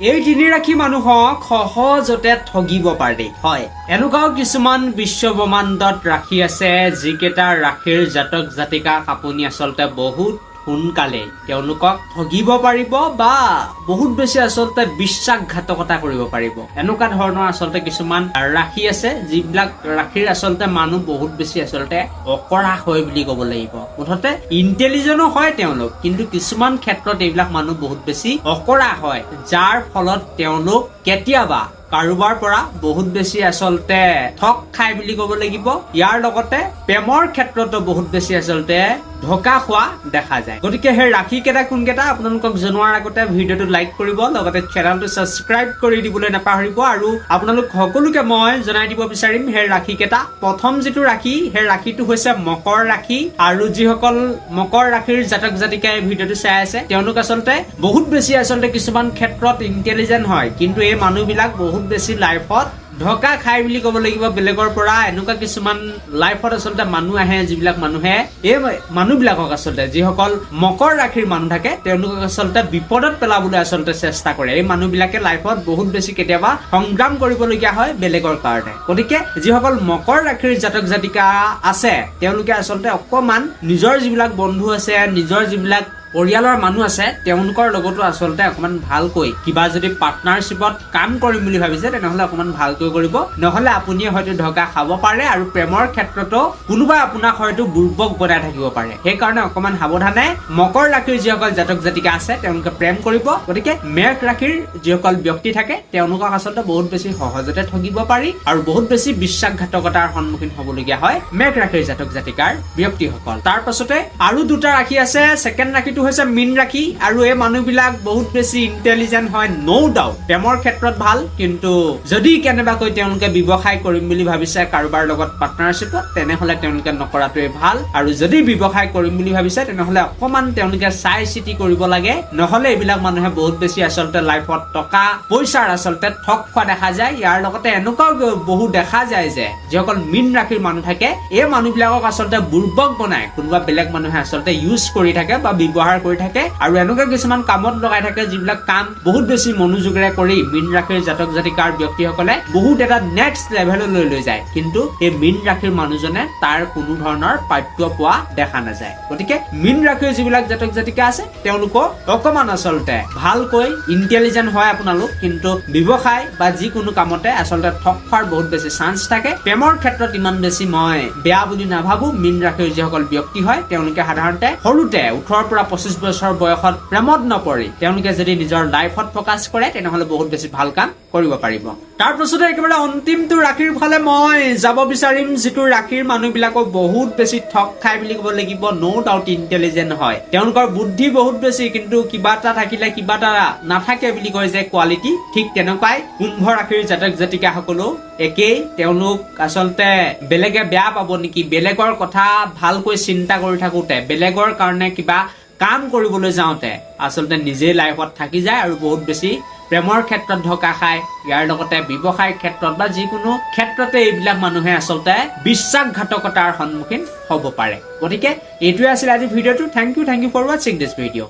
এই তিনি ৰাশি মানুহক সহজতে ঠগিব পাৰি। হয়, এনেকুৱাও কিছুমান বিশ্ব ব্ৰহ্মাণ্ডত ৰাশি আছে যিকেইটা ৰাশিৰ জাতক জাতিকাক আপুনি আচলতে বহুত সোনকালে তেওঁলোকক ঠগিব পাৰিব বা বহুত বেছি আচলতে বিশ্বাসঘাতকতা কৰিব পাৰিব। এনেকুৱা ধৰণৰ আচলতে কিছুমান ৰাশি আছে যিবিলাক ৰাশিৰ আচলতে মানুহ বহুত বেছি আচলতে অকৰা হয় বুলি ক'ব লাগিব। মুঠতে ইণ্টেলিজেন্টো হয় তেওঁলোক, কিন্তু কিছুমান ক্ষেত্ৰত এইবিলাক মানুহ বহুত বেছি অকৰা হয়, যাৰ ফলত তেওঁলোক কেতিয়াবা কাৰোবাৰ পৰা বহুত বেছি আচলতে ঠগ খাই বুলি ক'ব লাগিব। ইয়াৰ লগতে প্ৰেমৰ ক্ষেত্ৰতো বহুত বেছি আচলতে ধোকা খোৱা দেখা যায়। গতিকে সেই ৰাশি কেইটা কোনকেইটা আপোনালোকক জনোৱাৰ আগতে ভিডিঅ'টো লাইক কৰিব, লগতে চেনেলটো ছাবস্ক্ৰাইব কৰি দিবলৈ নাপাহৰিব। আৰু আপোনালোক সকলোকে মই জনাই দিব বিচাৰিম সেই ৰাশি কেইটা। প্ৰথম যিটো ৰাশি, সেই ৰাশিটো হৈছে মকৰ ৰাশি। আৰু যিসকল মকৰ ৰাশিৰ জাতক জাতিকাই ভিডিঅ'টো চাই আছে তেওঁলোক আচলতে বহুত বেছি আচলতে কিছুমান ক্ষেত্ৰত ইণ্টেলিজেন্ট হয়, কিন্তু এই মানুহবিলাক বহুত বেছি লাইফত ধোকা খাই বুলি ক'ব লাগিব বেলেগৰ পৰা। এনেকুৱা কিছুমান লাইফত আচলতে মানুহ আহে যিবিলাক মানুহে এই মানুহবিলাকক আচলতে যিসকল মকৰ ৰাশিৰ মানুহ থাকে তেওঁলোকক আচলতে বিপদত পেলাবলৈ আচলতে চেষ্টা কৰে। এই মানুহবিলাকে লাইফত বহুত বেছি কেতিয়াবা সংগ্ৰাম কৰিবলগীয়া হয় বেলেগৰ কাৰণে। গতিকে যিসকল মকৰ ৰাশিৰ জাতক জাতিকা আছে তেওঁলোকে আচলতে অকমান নিজৰ যিবিলাক বন্ধু আছে, নিজৰ যিবিলাক পৰিয়ালৰ মানুহ আছে তেওঁলোকৰ লগতো আচলতে অকমান ভালকৈ কিবা যদি পাৰ্টনাৰশ্বিপত কাম কৰিম বুলি ভাবিছে তেনেহলে অকমান ভালকৈ কৰিব, নহলে আপুনি হয়তো ধোকা খাব পাৰে। আৰু প্ৰেমৰ ক্ষেত্ৰতো কোনোবাই আপোনাক হয়তো বুৰ্বক বনাই থাকিব পাৰে। সেইকাৰণে অকমান সাৱধানে মকৰ ৰাশিৰ যিসকল জাতক জাতিকা আছে তেওঁলোকে প্ৰেম কৰিব। গতিকে মেঘ ৰাশিৰ যিসকল ব্যক্তি থাকে তেওঁলোকক আচলতে বহুত বেছি সহজতে ঠগিব পাৰি আৰু বহুত বেছি বিশ্বাসঘাতকতাৰ সন্মুখীন হবলগীয়া হয় মেঘ ৰাশিৰ জাতক জাতিকাৰ ব্যক্তিসকল। তাৰ পাছতে আৰু দুটা ৰাশি আছে। ছেকেণ্ড ৰাশিটো হৈছে মীন ৰাশি। আৰু এই মানুহবিলাক বহুত বেছি ইণ্টেলিজেন্ট হয়, ন' ডাউট। প্ৰেমৰ ক্ষেত্ৰত ভাল, কিন্তু যদি কেনেবাকৈ তেওঁলোকে ব্যৱসায় কৰিম বুলি ভাবিছে কাৰোবাৰ লগত পাৰ্টনাৰশ্বিপত তেনেহলে তেওঁলোকে নকৰাটোৱে ভাল। আৰু যদি ব্যৱসায় কৰিম বুলি ভাবিছে তেনেহলে অকমান তেওঁলোকে চাই চিতি কৰিব লাগে, নহলে এইবিলাক মানুহে বহুত বেছি আচলতে লাইফত টকা পইচাৰ আচলতে ঠগ খোৱা দেখা যায়। ইয়াৰ লগতে এনেকুৱাও বহু দেখা যায় যে যিসকল মীন ৰাশিৰ মানুহ থাকে এই মানুহবিলাকক আচলতে বুৰ্বক বনাই কোনোবা বেলেগ মানুহে আচলতে ইউজ কৰি থাকে বা ব্যৱহাৰ কৰি থাকে আৰু এনেকুৱা কিছুমান কামত লগাই থাকে যিবিলাক কাম বহুত বেছি মনোযোগেৰে কৰি মীন ৰাশিৰ জাতক জাতিকাৰ ব্যক্তিসকলে বহুত এটা নেক্সট লেভেললৈ লৈ যায়, কিন্তু এই মীন ৰাশিৰ মানুহজনে তাৰ কোনো ধৰণৰ প্ৰাপ্য পোৱা দেখা নাযায়। গতিকে মীন ৰাশিৰ যিবিলাক জাতক জাতিকা আছে তেওঁলোকক অকমান আচলতে ভালকৈ ইণ্টেলিজেন্ট হয় আপোনালোক, কিন্তু ব্যৱসায় বা যিকোনো কামতে আচলতে ঠগ খোৱাৰ বহুত বেছি চান্স থাকে। প্ৰেমৰ ক্ষেত্ৰত ইমান বেছি মই বেয়া বুলি নাভাবো। মীন ৰাশিৰ যিসকল ব্যক্তি হয় তেওঁলোকে সাধাৰণতে সৰুতে 18 পৰা 25 বছৰ বয়সত প্ৰেমত নপৰি তেওঁলোকে যদি নিজৰ লাইফত ফকাস কৰে তেনেহলে বহুত বেছি ভাল কাম কৰিব পাৰিব। তাৰ পাছতে একেবাৰে অন্তিমটো ৰাশিৰ ফালে মই যাব বিচাৰিম, যিটো ৰাশিৰ মানুহবিলাকক বহুত বেছি ঠগ খাই বুলি ক'ব লাগিব। ন' ডাউট ইণ্টেলিজেন্ট হয়, তেওঁলোকৰ বুদ্ধি বহুত বেছি, কিন্তু কিবা এটা থাকিলে কিবা এটা নাথাকে বুলি কয় যে কোৱালিটি, ঠিক তেনেকুৱাই কুম্ভ ৰাশিৰ জাতক জাতিকা সকলো একেই। তেওঁলোক আচলতে বেলেগে বেয়া পাব নেকি, বেলেগৰ কথা ভালকৈ চিন্তা কৰি থাকোতে, বেলেগৰ কাৰণে কিবা কাম কৰিবলৈ যাওঁতে আচলতে নিজে লাইফত থাকি যায় আৰু বহুত বেছি প্ৰেমৰ ক্ষেত্ৰত ধোকা খায়। ইয়াৰ লগতে ব্যৱসায়িক ক্ষেত্ৰত বা যিকোনো ক্ষেত্ৰতে এইবিলাক মানুহে আচলতে বিশ্বাসঘাতকতাৰ সন্মুখীন হ'ব পাৰে। গতিকে এইটোৱে আছিল আজি ভিডিঅ'টো। থেংক ইউ ফৰ ৱাচিং দিছ ভিডিঅ'।